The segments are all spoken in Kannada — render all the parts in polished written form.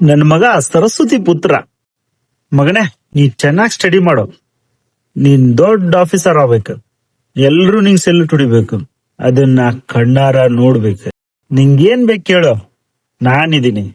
ನನ್ ಮಗ ಸರಸ್ವತಿ ಪುತ್ರ. ಮಗನೇ, ನೀ ಚೆನ್ನಾಗಿ ಸ್ಟಡಿ ಮಾಡು. ನೀನ್ ದೊಡ್ಡ ಆಫೀಸರ್ ಆಗ್ಬೇಕು. ಎಲ್ರು ನಿಂಗ್ ಸೆಲ್ಯೂಟ್ ಹೊಡಿಬೇಕು. ಅದನ್ನ ಕಣ್ಣಾರ ನೋಡ್ಬೇಕು. ನಿಂಗೇನ್ ಬೇಕು ಕೇಳು, ನಾನಿದ್ದೀನಿ.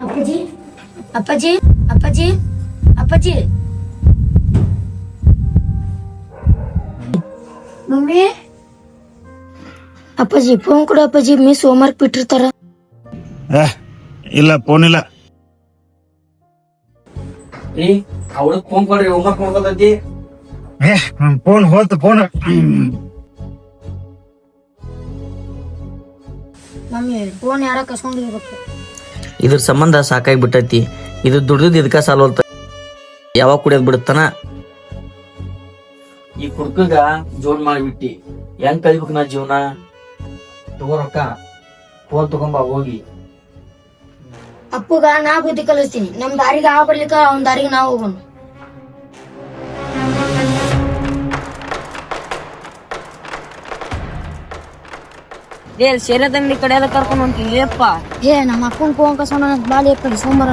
ಅಪ್ಪಾಜಿ ಅಪ್ಪಾಜಿ ಅಪ್ಪಾಜಿ ಅಪ್ಪಾಜಿ ಮಮ್ಮಿ ಅಪ್ಪಾಜಿ ಫೋನ್ ಕೊಡು ಅಪ್ಪಾಜಿ. ಮಿಸ್ ಹೋಮ್ವರ್ಕ್ ಬಿಟ್ಟಿರ್ತಾರ. ಇಲ್ಲ, ಫೋನ್ ಇಲ್ಲ. ಅವಳಗ್ ಫೋನ್ ಕೊಡ್ರಿ, ಹೋಮ್ವರ್ಕ್ ಮಾಡ್ಕೊತೈತಿ. ಫೋನ್ ಹೋತು. ಫೋನ್ ಮಮ್ಮಿ ಫೋನ್ ಯಾರ ಕಸ್ಕೊಂಡಿರ್ಬೇಕು. ಇದ್ರ ಸಂಬಂಧ ಸಾಕಾಗಿ ಬಿಟ್ಟೈತಿ. ಇದು ದುಡ್ದು ಇದಕ್ಕ ಸಾಲ್ವಲ್ತ. ಯಾವಾಗ ಕುಡಿಯೋದ್ ಬಿಡುತ್ತಾನ. ಈ ಕುಡ್ಕಗ ಜೋಡ್ ಮಾಡಿಬಿಟ್ಟಿ. ಹೆಂಗ್ ಕಲಿಬೇಕು ನಾ ಜೀವನ? ತಗೋರಕ್ಕ, ಫೋನ್ ತಗೊಂಬ ಹೋಗಿ. ಅಪ್ಪಗ ನಾ ಬುದ್ಧಿ ಕಲಿಸ್ತೀನಿ. ನಮ್ ದಾರಿಗೆ ಆ ಬರ್ಲಿಕ್ಕ ಅವ್ನ ದಾರಿಗೆ ನಾವು ಹೋಗೋಣ. ಸೇರದಂಗಡಿ ಕಡೆ ಎಲ್ಲ ಕರ್ಕೊಂಡು ಹೊಂಟಿಲ್ಲಪ್ಪ. ನಮ್ಮ ಅಪ್ಪನ ಫೋನ್ ಕಸೋಣ ಬಾಲಿ ಕಡೆ ಸೋಮವಾರ.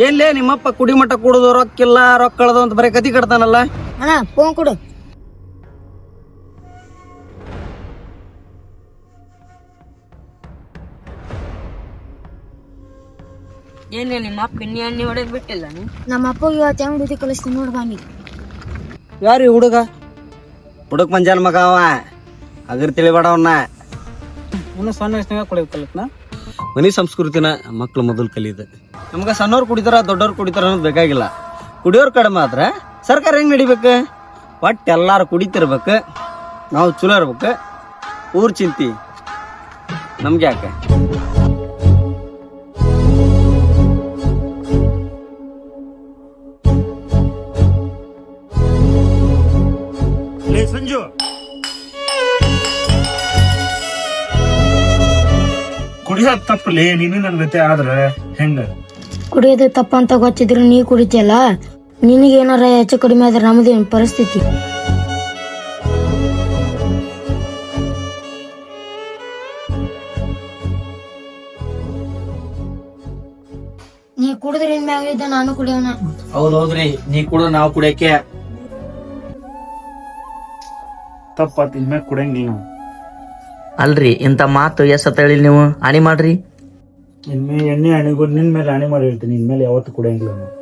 ಎಲ್ಲೇ ನಿಮ್ಮಪ್ಪ ಕುಡಿ ಮಟ್ಟ ಕುಡುದು ರೊಕ್ಕಿಲ್ಲ ರೊಕ್ಕ ಕಳ್ದು ಅಂತ ಬರೀ ಕತಿ ಕಟ್ತಾನಲ್ಲ. ಅಣ್ಣ ಫೋನ್ ಕೊಡು. ಏನೇ ನಿಮ್ಮ ಅಪ್ಪ ಇನ್ನಿ ಎಣ್ಣೆ ಹೊಡೆದ್ ಬಿಟ್ಟಿಲ್ಲ? ನಮ್ಮ ಅಪ್ಪಗ ಇವತ್ತು ಹೆಂಗ್ ಬುದ್ಧಿ ಕಲಿಸ್ತೀನಿ ನೋಡ್ ಬಾನಿ. ಯಾರು ಹುಡುಗ? ಹುಡುಕ್ ಮಂಜಾನ ಮಗ ಅವ. ಅದ್ರ ತಿಳಿಬೇಡ ಅವನ್ನ. ಸಣ್ಣ ವಯಸ್ಸಿನಾಗ ಕುಡಿಬೇಕಲ್ಲ. ಮನಿ ಸಂಸ್ಕೃತಿನ ಮಕ್ಳು ಮೊದಲು ಕಲಿಯುದು. ನಮ್ಗ ಸಣ್ಣವ್ರು ಕುಡಿತಾರ ದೊಡ್ಡವ್ರು ಕುಡಿತಾರ ಅನ್ನೋದು ಬೇಕಾಗಿಲ್ಲ. ಕುಡಿಯೋರ್ ಕಡಿಮೆ ಆದ್ರ ಸರ್ಕಾರ ಹೆಂಗ್ ನಡಿಬೇಕು? ಒಟ್ಟು ಎಲ್ಲಾರು ಕುಡಿತಿರ್ಬೇಕು, ನಾವು ಚಲೋ ಇರ್ಬೇಕು. ಊರ್ ಚಿಂತಿ ನಮ್ಗೆ ಯಾಕೆ? ಸಂಜು, ಕುಡಿಯೋದ್ ತಪ್ಪಲಿ. ನೀನು ನನ್ ಜೊತೆ ಆದ್ರ ಹೆಂಗ? ಕುಡಿಯೋದು ತಪ್ಪಂತ ಗೊತ್ತಿದ್ರು ನೀ ಕುಡಿತಿಯಲ್ಲ. ನಿನಗೇನಾರ ಹೆಚ್ಚು ಕಡಿಮೆ ಆದ್ರೆ ನಮ್ದೇನ್ ಪರಿಸ್ಥಿತಿ? ನೀ ಕುಡಿದ್ರೆ ಮ್ಯಾಗ ನಾನು ಕುಡಿಯೋಣ. ಹೌದೌದ್ರಿ, ನೀ ಕೂಡ ನಾವು ಕುಡಿಯಕ್ಕೆ. ತಪ್ಪಾತ್, ಇನ್ಮ್ಯಾಗ ಕುಡಿಯಂಗಿಲ್ಲ ನಾವು. ಅಲ್ರಿ, ಇಂತ ಮಾತು ಎಷ್ಟತ್ತ ಹೇಳಿ ನೀವು. ಆಣಿ ಮಾಡ್ರಿ. ಎಣ್ಣೆ ಅಣಿಗೂ ನಿನ್ ಮೇಲೆ ಅಣಿ ಮಾಡಿ ಹೇಳ್ತೀನಿ. ಇನ್ಮೇಲೆ ಯಾವತ್ತು ಕುಡಿಯಂಗಿಲ್ಲ ನಾವು.